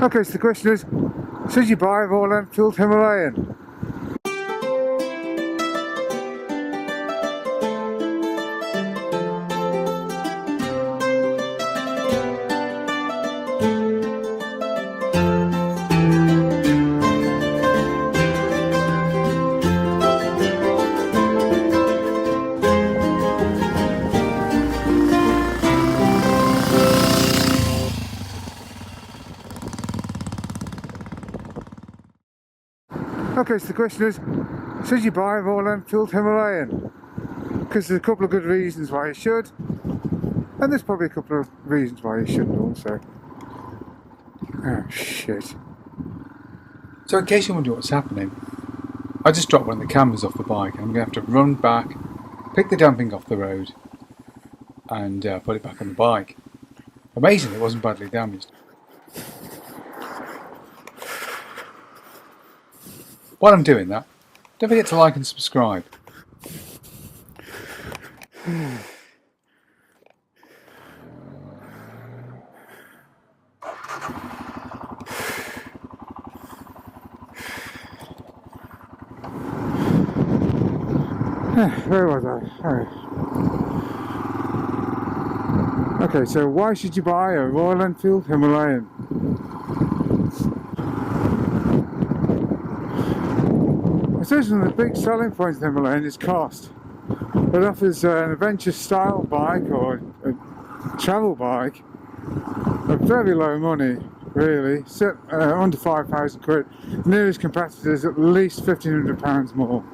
Okay, so the question is, should you buy a Royal Enfield Himalayan? Okay, so the question is, should you buy a Royal Enfield Himalayan? Because there's a couple of good reasons why you should, and there's probably a couple of reasons why you shouldn't also. Oh shit. So in case you wonder what's happening, I just dropped one of the cameras off the bike and I'm going to have to run back, pick the damn thing off the road and put it back on the bike. Amazingly, it wasn't badly damaged. While I'm doing that, don't forget to like and subscribe. Where was I? Okay, so why should you buy a Royal Enfield Himalayan? I suppose one of the big selling points of the Himalayan is cost. It offers an adventure style bike or a travel bike at very low money, really, under £5,000. The nearest competitor is at least £1,500 more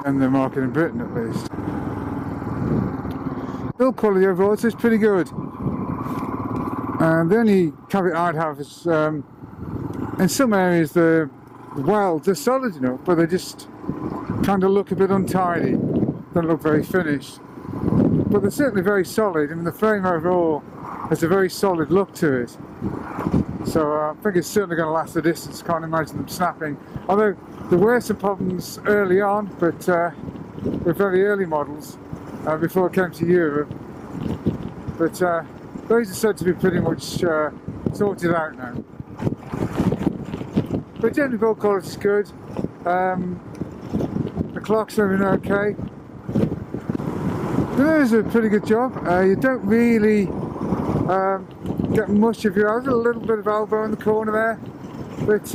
than the market in Britain, at least. Build quality overall is pretty good. The only caveat I'd have is in some areas they're solid enough, but they just kind of look a bit untidy, don't look very finished. But they're certainly very solid. I mean, the frame overall has a very solid look to it. So I think it's certainly going to last the distance. Can't imagine them snapping. Although there were some problems early on, but with very early models before it came to Europe. But those are said to be pretty much sorted out now. But generally build quality is good. The clock's moving okay. The mirrors are a pretty good job. You don't really get much of your elbow, a little bit of elbow in the corner there. But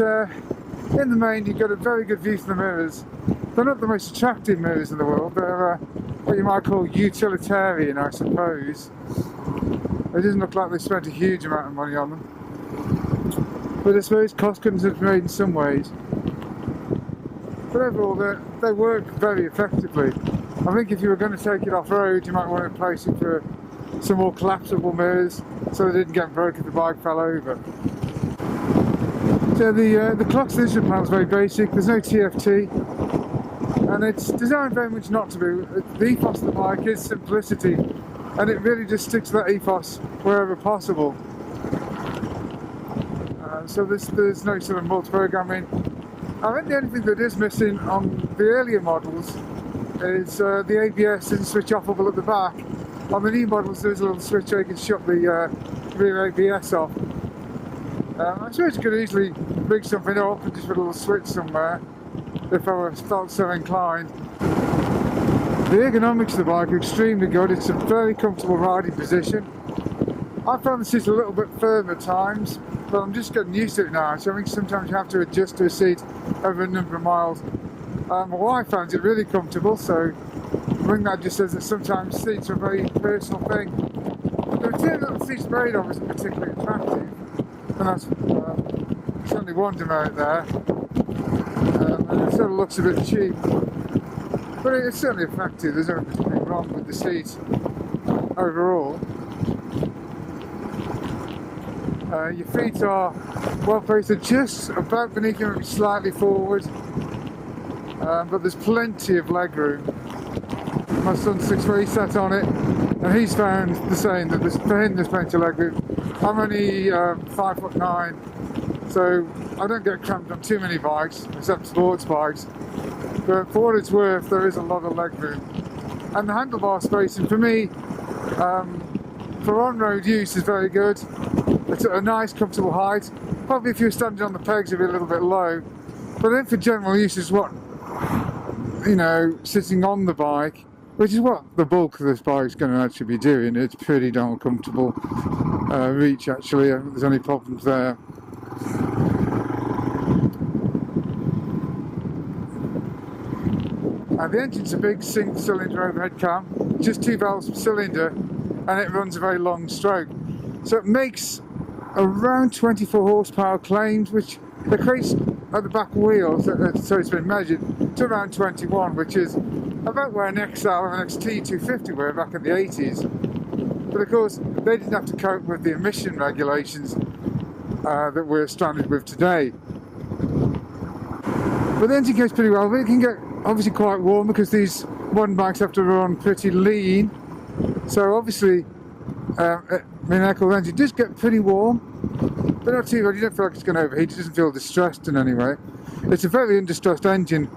in the main you've got a very good view from the mirrors. They're not the most attractive mirrors in the world. They're what you might call utilitarian, I suppose. It doesn't look like they spent a huge amount of money on them. But I suppose cost cuttings have been made in some ways. But overall, they work very effectively. I think if you were going to take it off-road, you might want to replace it for some more collapsible mirrors so they didn't get broke if the bike fell over. So the clock's instrument panel is very basic. There's no TFT. And it's designed very much not to be. The ethos of the bike is simplicity. And it really just sticks to that ethos wherever possible. So there's no sort of multi-programming. I think the only thing that is missing on the earlier models is the ABS didn't switch offable at the back. On the new models there's a little switch where you can shut the rear ABS off. I suppose you could easily rig something up and just put a little switch somewhere if I felt so inclined. The ergonomics of the bike are extremely good. It's a very comfortable riding position. I found the seat a little bit firm at times, but I'm just getting used to it now, so I think sometimes you have to adjust to a seat over a number of miles. My wife finds it really comfortable, so I think that just says that sometimes seats are a very personal thing. The material that the seat's made of isn't particularly attractive, and that's certainly one demerit there. And it sort of looks a bit cheap, but it's certainly effective. There's nothing particularly wrong with the seat overall. Your feet are well placed, they're just about beneath you, maybe slightly forward, but there's plenty of leg room. My son's 6 foot, he sat on it, and he's found the same, that for him there's plenty of leg room. I'm only 5'9", so I don't get cramped on too many bikes, except sports bikes, but for what it's worth, there is a lot of leg room. And the handlebar spacing, for me, for on-road use is very good. it's at a nice comfortable height. Probably if you were standing on the pegs it'd be a little bit low, but then for general use is what, you know, sitting on the bike, which is what the bulk of this bike is going to actually be doing. It's pretty darn comfortable reach actually. I don't think there's any problems there. The engine's a big single cylinder overhead cam, just 2 valves per cylinder, and it runs a very long stroke. So it makes around 24 horsepower claims, which equates at the back wheels, so it's been measured, to around 21, which is about where an XL and an XT250 were back in the 80s. But of course, they didn't have to cope with the emission regulations that we're stranded with today. But the engine goes pretty well, but it can get obviously quite warm because these modern bikes have to run pretty lean. So obviously, an air-cooled engine does get pretty warm, but not too bad. You don't feel like it's going to overheat. It doesn't feel distressed in any way. It's a very undistressed engine.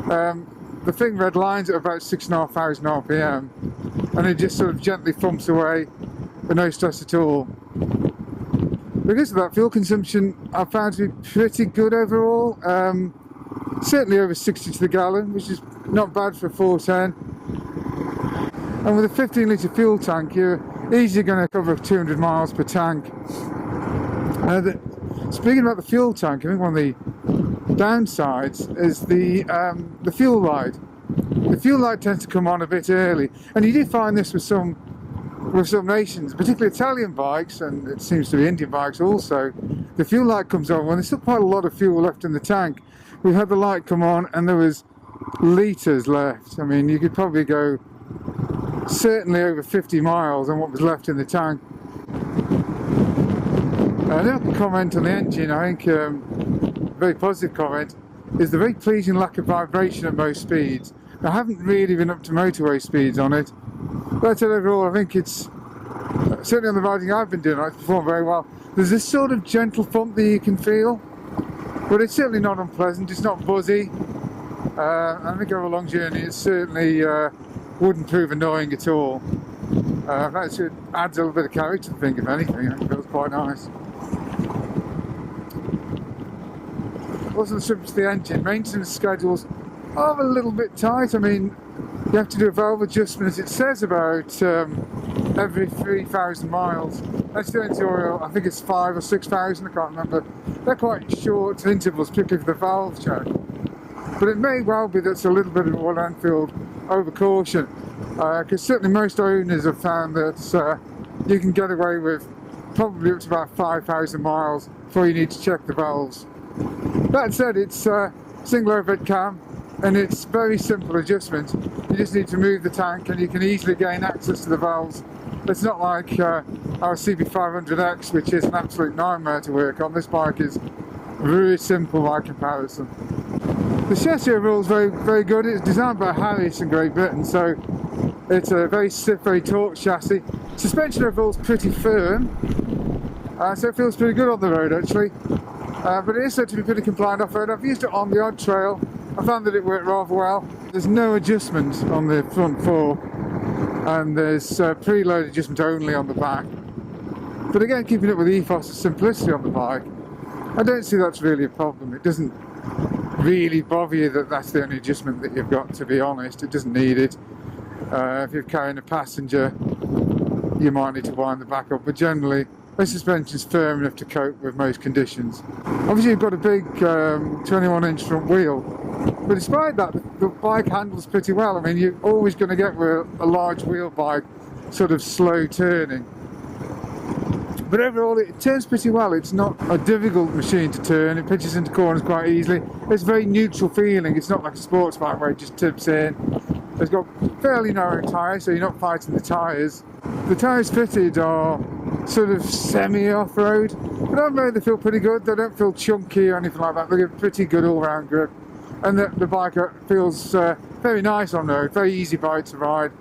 The thing red lines at about 6,500 RPM, and it just sort of gently thumps away with no stress at all. Because of that, fuel consumption I found to be pretty good overall. Certainly over 60 to the gallon, which is not bad for a 410. And with a 15 litre fuel tank, you're easily going to cover 200 miles per tank. Speaking about the fuel tank, I think one of the downsides is the fuel light. The fuel light tends to come on a bit early, and you do find this with some nations, particularly Italian bikes, and it seems to be Indian bikes also. The fuel light comes on when there's still quite a lot of fuel left in the tank. We had the light come on and there was litres left. I mean, you could probably go certainly over 50 miles on what was left in the tank. Another comment on the engine, I think, very positive comment, is the very pleasing lack of vibration at most speeds. I haven't really been up to motorway speeds on it, but overall I think it's, certainly on the riding I've been doing, it's performed very well. There's this sort of gentle thump that you can feel, but it's certainly not unpleasant, it's not buzzy. I think over a long journey it certainly wouldn't prove annoying at all. That adds a little bit of character to the thing, if anything. I think it feels quite nice. Also, the subject of the engine, maintenance schedules are a little bit tight. I mean, you have to do a valve adjustment, as it says, about every 3,000 miles. That's the editorial, I think it's 5,000 or 6,000, I can't remember. They're quite short intervals, particularly for the valve check. But it may well be that's a little bit of Royal Enfield over caution, because certainly most owners have found that you can get away with probably up to about 5,000 miles before you need to check the valves. That said, it's single overhead cam, and it's very simple adjustment. You just need to move the tank and you can easily gain access to the valves. It's not like our CB500X, which is an absolute nightmare to work on. This bike is very simple by comparison. The chassis overall is very, very good. It's designed by Harris in Great Britain, so it's a very stiff, very taut chassis. Suspension overall is pretty firm, so it feels pretty good on the road actually. But it is said to be pretty compliant off-road. I've used it on the odd trail. I found that it worked rather well. There's no adjustment on the front fork, and there's preload adjustment only on the back. But again, keeping it with the ethos of simplicity on the bike, I don't see that's really a problem. It doesn't really bother you that that's the only adjustment that you've got, to be honest. It doesn't need it. If you're carrying a passenger, you might need to wind the back up, but generally the suspension's firm enough to cope with most conditions. Obviously you've got a big 21-inch front wheel, but despite that, the bike handles pretty well. I mean, you're always going to get with a large wheel bike sort of slow turning. But overall it turns pretty well. It's not a difficult machine to turn. It pitches into corners quite easily. It's a very neutral feeling. It's not like a sports bike where it just tips in. It's got fairly narrow tyres, so you're not fighting the tyres. The tyres fitted are sort of semi-off-road, but on road they feel pretty good. They don't feel chunky or anything like that. They give pretty good all-round grip, and the bike feels very nice on road, very easy bike to ride,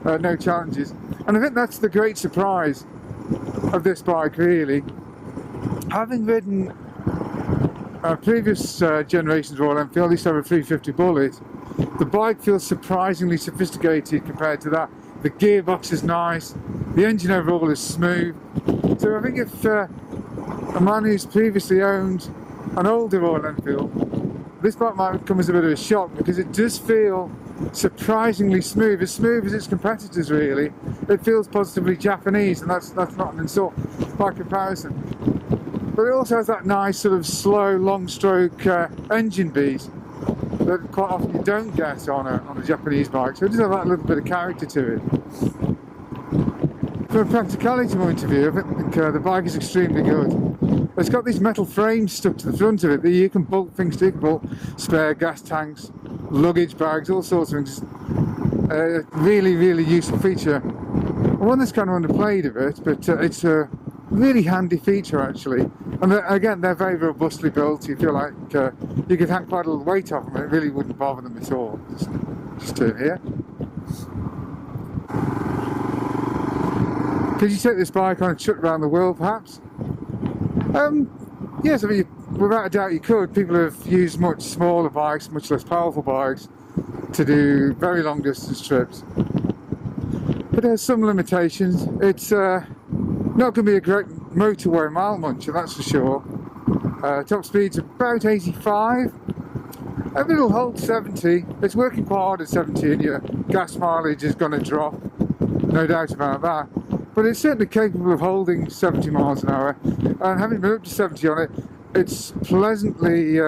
no challenges. And I think that's the great surprise of this bike, really. Having ridden previous generations of Royal Enfield, I used to have a 350 Bullet. The bike feels surprisingly sophisticated compared to that. The gearbox is nice, the engine overall is smooth, So I think if a man who's previously owned an older Royal Enfield, this bike might come as a bit of a shock, because it does feel surprisingly smooth as its competitors really. It feels positively Japanese, and that's not an insult by comparison. But it also has that nice sort of slow, long stroke engine beat that quite often you don't get on a Japanese bike, so it does have that little bit of character to it. From a practicality point of view, I think the bike is extremely good. It's got these metal frames stuck to the front of it that you can bolt things to. You can bolt spare gas tanks, luggage bags, all sorts of things. Really, really useful feature. One that's kind of underplayed a bit, but it's a really handy feature actually. And again, they're very robustly built. You feel like you could hang quite a little weight off them and it really wouldn't bother them at all. Just turn here. Could you take this bike on a trip around the world perhaps? Yes, I mean, without a doubt you could. People have used much smaller bikes, much less powerful bikes, to do very long distance trips. But there's some limitations. It's not going to be a great motorway mile muncher, that's for sure. Top speed's about 85. It'll hold 70. It's working quite hard at 70, and your gas mileage is going to drop, no doubt about that. But it's certainly capable of holding 70 miles an hour, and having been up to 70 on it, it's pleasantly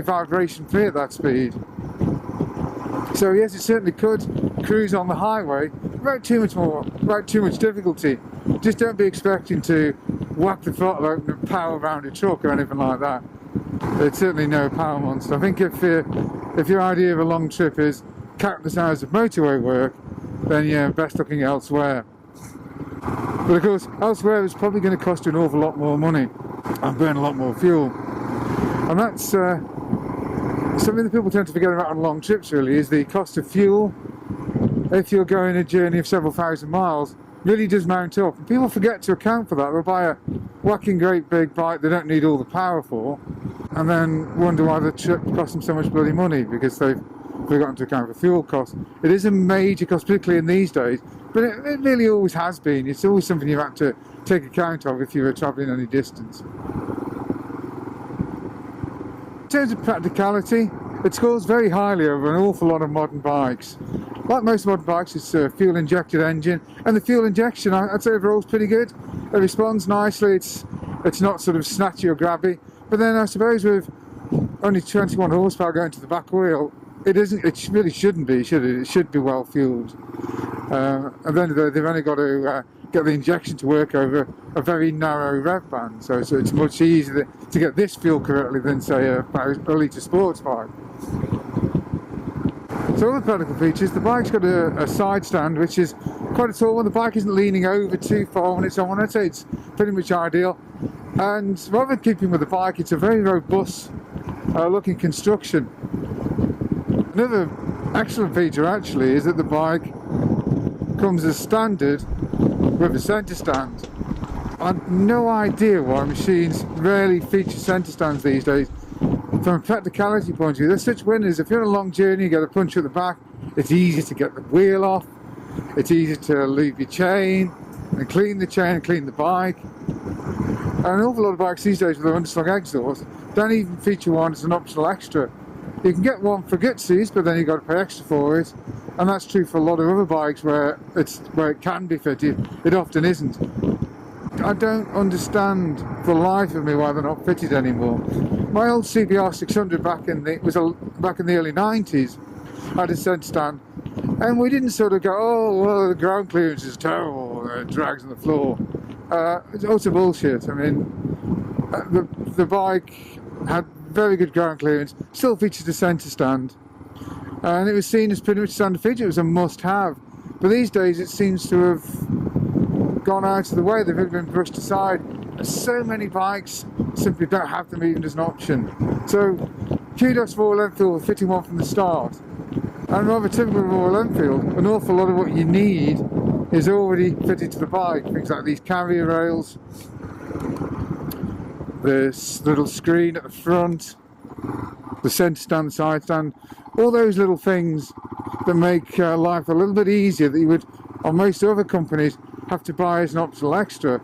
vibration free at that speed. So yes, it certainly could cruise on the highway without too much difficulty. Just don't be expecting to whack the throttle open and power around a truck or anything like that. It's certainly no power monster. I think if your idea of a long trip is countless hours of motorway work, then you're best looking elsewhere. But of course, elsewhere is probably going to cost you an awful lot more money and burn a lot more fuel. And that's something that people tend to forget about on long trips really, is the cost of fuel. If you're going a journey of several thousand miles, really does mount up. And people forget to account for that. They'll buy a whacking great big bike they don't need all the power for, and then wonder why the trip costs them so much bloody money, because they've forgotten to account for fuel costs. It is a major cost, particularly in these days, but it really always has been. It's always something you have to take account of if you were travelling any distance. In terms of practicality, it scores very highly over an awful lot of modern bikes. Like most modern bikes, it's a fuel injected engine, and the fuel injection, I'd say overall, is pretty good. It responds nicely. It's not sort of snatchy or grabby. But then I suppose with only 21 horsepower going to the back wheel, it isn't. It really shouldn't be, should it? It should be well fueled. And then they've only got to get the injection to work over a very narrow rev band, so it's much easier to get this fuel correctly than say a litre sports bike. So other practical features, the bike's got a side stand which is quite a tall one. The bike isn't leaning over too far when it's on. I'd say it's pretty much ideal. And rather than keeping with the bike, it's a very robust looking construction. Another excellent feature actually is that the bike comes as standard with a centre stand. I've no idea why machines rarely feature centre stands these days. From a practicality point of view, they're such winners. If you're on a long journey, you get a punch at the back, it's easy to get the wheel off, it's easy to leave your chain and clean the chain and clean the bike. And an awful lot of bikes these days with their underslung exhaust don't even feature one as an optional extra. You can get one for gutsies, but then you've got to pay extra for it, and that's true for a lot of other bikes where it can be fitted. It often isn't. I don't understand for the life of me why they're not fitted anymore. My old CBR 600 back in the early 90s had a centre stand, and we didn't sort of go, oh well, the ground clearance is terrible, it drags on the floor. It's also bullshit. I mean, the bike had very good ground clearance, still featured a centre stand, and it was seen as pretty much standard feature. It was a must-have. But these days it seems to have gone out of the way. They've been brushed aside. So many bikes simply don't have them even as an option. So kudos for Royal Enfield for fitting one from the start. And rather typical of Royal Enfield, an awful lot of what you need is already fitted to the bike. Things like these carrier rails, this little screen at the front, the centre stand, the side stand, all those little things that make life a little bit easier that you would on most other companies have to buy as an optional extra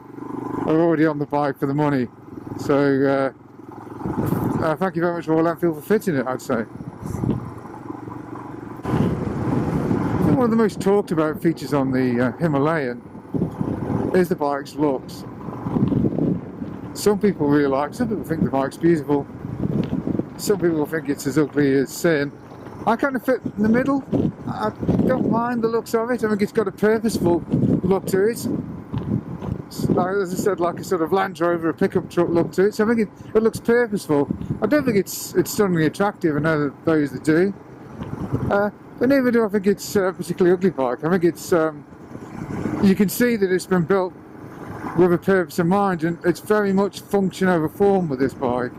are already on the bike for the money. So thank you very much, Royal Enfield, for fitting it, I'd say. I think one of the most talked about features on the Himalayan is the bike's looks. Some people really like it, some people think the bike's beautiful, some people think it's as ugly as sin. I kind of fit in the middle. I don't mind the looks of it. I think it's got a purposeful look to it. Like, as I said, like a sort of Land Rover, a pickup truck look to it. So I think it looks purposeful. I don't think it's stunningly attractive. I know that those that do. But neither do I think it's a particularly ugly bike. I think it's, you can see that it's been built with a purpose in mind, and it's very much function over form with this bike.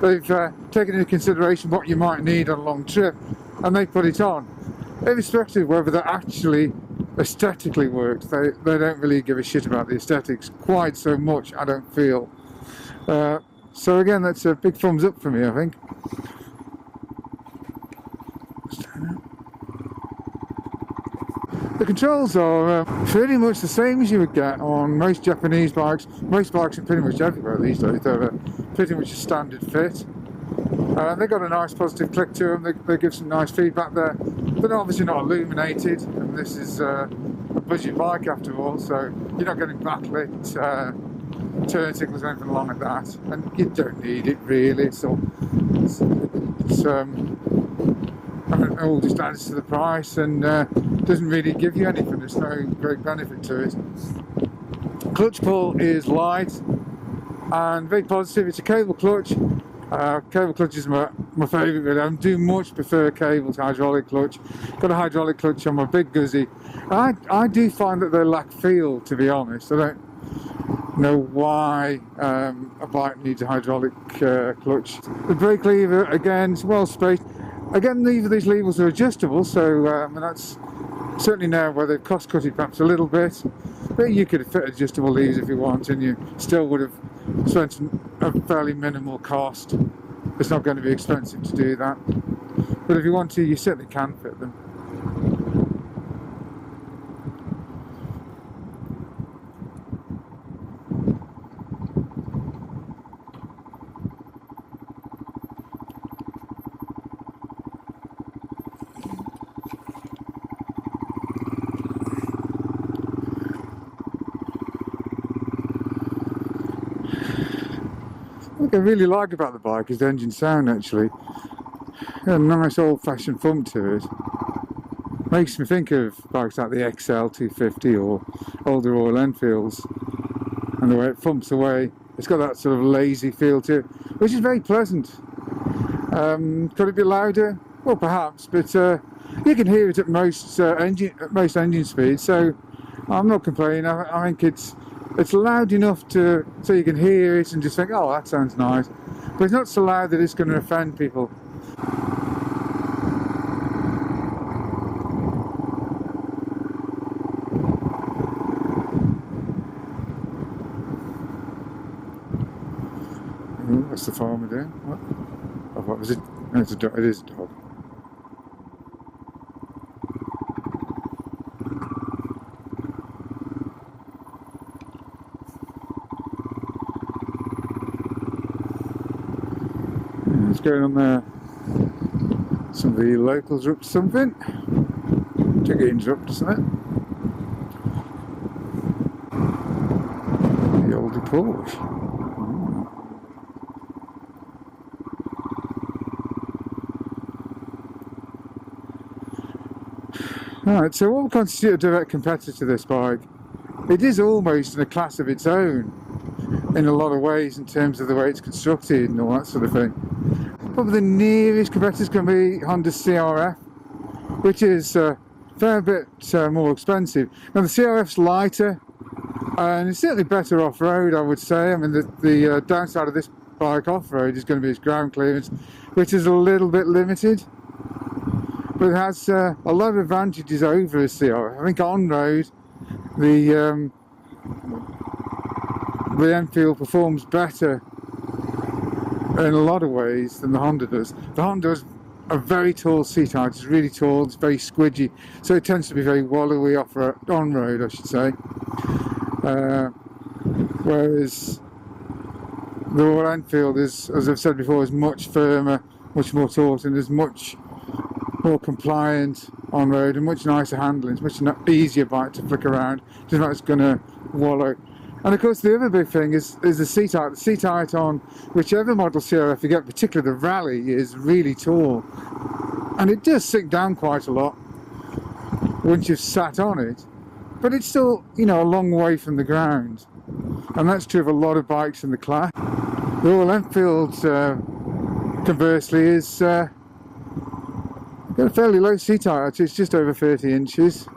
They've taken into consideration what you might need on a long trip, and they put it on. Irrespective of whether that actually aesthetically works, they don't really give a shit about the aesthetics quite so much, I don't feel. So again, that's a big thumbs up for me, I think. The controls are pretty much the same as you would get on most Japanese bikes. Most bikes are pretty much everywhere these days. They're pretty much a standard fit. They've got a nice positive click to them. They give some nice feedback there. They're obviously not illuminated, and this is a budget bike after all, so you're not getting backlit turn signals or anything along like that. And you don't need it really. It's all just adds to the price and doesn't really give you anything. There's no great benefit to it. Clutch pull is light and very positive. It's a cable clutch. Cable clutch is my favourite really. I do much prefer cable to hydraulic clutch. Got a hydraulic clutch on my big Guzzi. I do find that they lack feel, to be honest. I don't know why a bike needs a hydraulic clutch. The brake lever, again, is well spaced. Again, neither of these levers are adjustable, so and that's certainly now where they've cost cut it perhaps a little bit. But you could fit adjustable levers if you want, and you still would have spent a fairly minimal cost. It's not going to be expensive to do that. But if you want to, you certainly can fit them. What I really like about the bike is the engine sound, actually. A nice old-fashioned thump to it. Makes me think of bikes like the XL250 or older Royal Enfields, and the way it thumps away. It's got that sort of lazy feel to it, which is very pleasant. Could it be louder? Well, perhaps, but you can hear it at most engine speeds, so I'm not complaining. I think it's loud enough so you can hear it and just think, oh, that sounds nice. But it's not so loud that it's going to offend people. What's the farmer doing? What? Oh, what was it? No, it's a dog. It is a dog. What's going on there? Some of the locals are up to something. To get interrupted, isn't it? The oldie Porsche. Right, so what would constitute a direct competitor to this bike? It is almost in a class of its own in a lot of ways in terms of the way it's constructed and all that sort of thing. Probably the nearest competitor is going to be Honda's CRF, which is a fair bit more expensive. Now the CRF's lighter and it's certainly better off-road, I would say. I mean the downside of this bike off-road is going to be its ground clearance, which is a little bit limited. But it has a lot of advantages over a CRF. I think on road, the Enfield performs better in a lot of ways than the Honda does. The Honda has a very tall seat height. It's really tall. It's very squidgy, so it tends to be very wallowy on road, I should say. Whereas the Royal Enfield is, as I've said before, is much firmer, much more taut, and is much more compliant on road and much nicer handling. It's much easier bike to flick around. It's not it's going to wallow. And of course, the other big thing is the seat height. The seat height on whichever model CRF you get, particularly the Rally, is really tall, and it does sink down quite a lot once you've sat on it. But it's still, you know, a long way from the ground, and that's true of a lot of bikes in the class. The Royal Enfield, conversely, is got a fairly low seat height. Actually, it's just over 30 inches.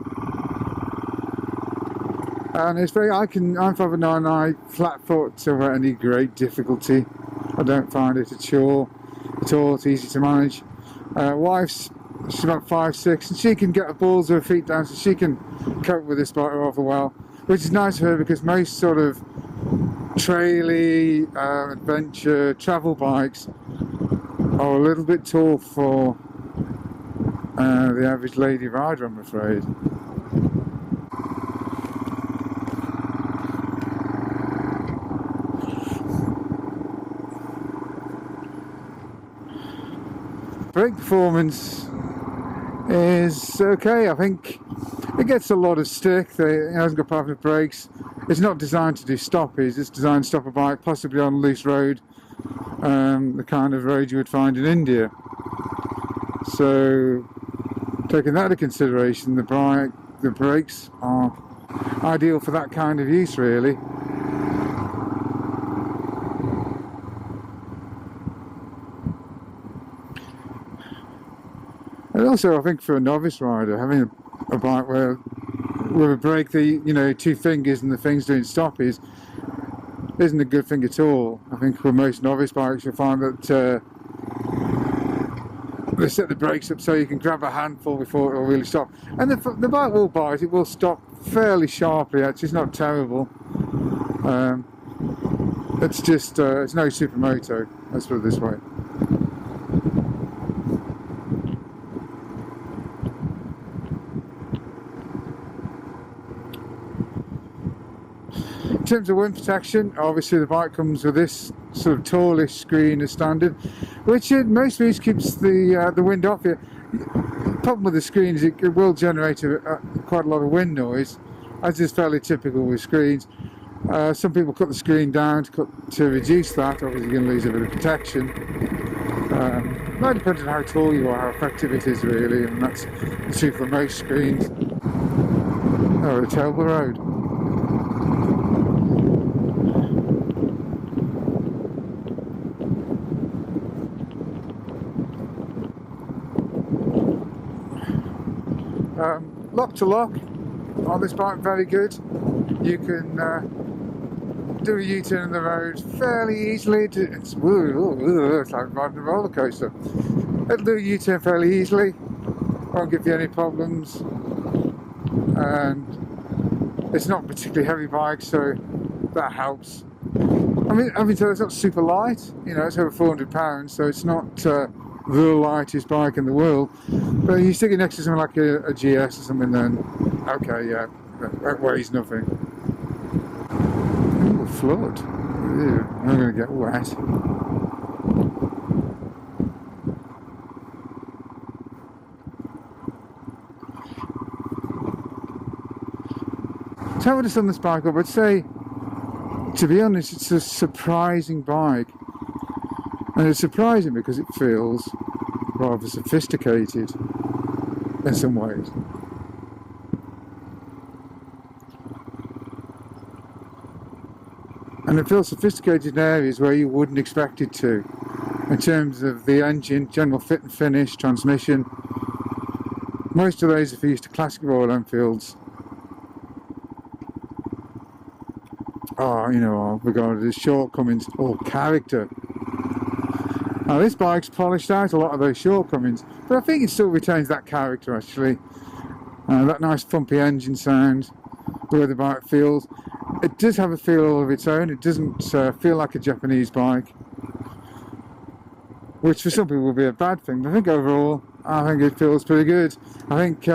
And it's very, I'm 5'9", I flat foot without any great difficulty. I don't find it at all. It's easy to manage. Wife's, she's about 5'6", and she can get the balls of her feet down, so she can cope with this bike rather well, which is nice for her, because most sort of traily, adventure, travel bikes are a little bit tall for the average lady rider, I'm afraid. Brake performance is okay. I think it gets a lot of stick. It hasn't got perfect brakes. It's not designed to do stoppies. It's designed to stop a bike possibly on a loose road, the kind of road you would find in India. So, taking that into consideration, the brakes are ideal for that kind of use, really. And also, I think for a novice rider, having a bike with a brake, two fingers and the things doing stoppies, isn't a good thing at all. I think for most novice bikes, you'll find that they set the brakes up so you can grab a handful before it will really stop. And the bike will bite, it will stop fairly sharply, actually. It's not terrible. It's just, it's no supermoto, let's put it this way. In terms of wind protection, obviously the bike comes with this sort of tallish screen as standard, which in most ways keeps the wind off you. The problem with the screen is it will generate quite a lot of wind noise, as is fairly typical with screens. Some people cut the screen down to reduce that. Obviously you're going to lose a bit of protection. It might depend on how tall you are, how effective it is really, and that's true for most screens. Oh, a terrible road. Lock to lock on this bike, very good. You can do a U-turn in the road fairly easily. It's like riding a roller coaster. It'll do a U-turn fairly easily, won't give you any problems, and it's not a particularly heavy bike, so that helps. I mean, it's not super light, it's over 400 pounds, so it's not the lightest bike in the world. But you stick it next to something like a GS or something, then okay, yeah, that weighs nothing. Ooh, flood. Ew, I'm going to get wet. So I would have done this bike up, I'd say, to be honest, it's a surprising bike. And it's surprising because it feels rather sophisticated in some ways. And it feels sophisticated in areas where you wouldn't expect it to, in terms of the engine, general fit and finish, transmission. Most of those, if you're used to classic Royal Enfields, are regarded as shortcomings or character. Now this bike's polished out a lot of those shortcomings, but I think it still retains that character actually. That nice thumpy engine sound, the way the bike feels. It does have a feel all of its own. It doesn't feel like a Japanese bike, which for some people will be a bad thing. But I think overall, I think it feels pretty good. I think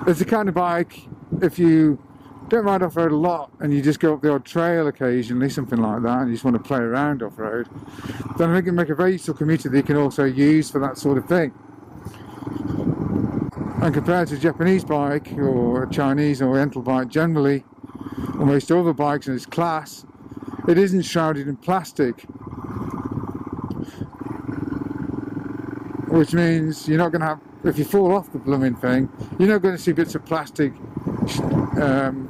it's the kind of bike, if you don't ride off-road a lot and you just go up the odd trail occasionally, something like that, and you just want to play around off-road, then I think it can make a very useful commuter that you can also use for that sort of thing. And compared to a Japanese bike or a Chinese or Oriental bike generally, or most other bikes in its class, it isn't shrouded in plastic, which means you're not going to have, if you fall off the blooming thing, you're not going to see bits of plastic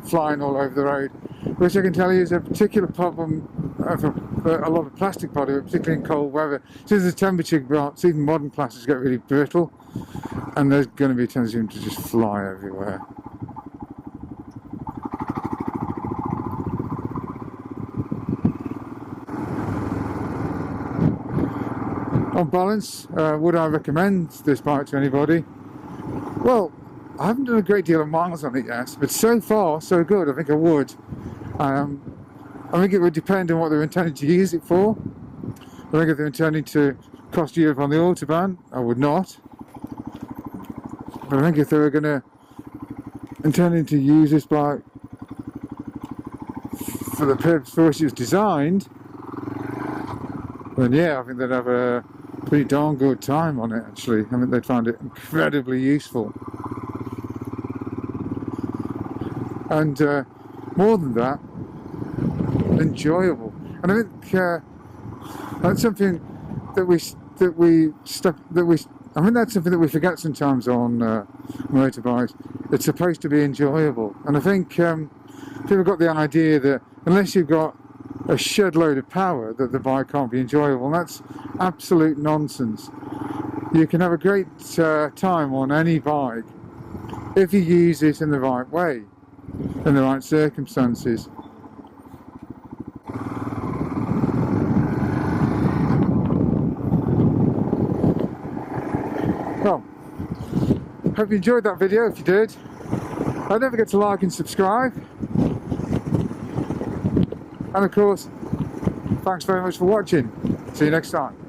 flying all over the road, which I can tell you is a particular problem for a lot of plastic body, particularly in cold weather. Since the temperature drops, even modern plastics get really brittle, and there's going to be a tendency to just fly everywhere. On balance, would I recommend this bike to anybody? Well, I haven't done a great deal of miles on it yet, but so far so good. I think I would. I think it would depend on what they're intending to use it for. I think if they're intending to cost you on the autobahn, I would not. But I think if they were intending to use this bike for the purpose for which it was designed, then yeah, I think they'd have a pretty darn good time on it, actually. I think they'd find it incredibly useful. And more than that, enjoyable. And I think that's something I mean, that's something that we forget sometimes on motorbikes. It's supposed to be enjoyable. And I think people got the idea that unless you've got a shed load of power, that the bike can't be enjoyable. And that's absolute nonsense. You can have a great time on any bike if you use it in the right way, in the right circumstances. Well, hope you enjoyed that video. If you did, don't forget to like and subscribe. And of course, thanks very much for watching. See you next time.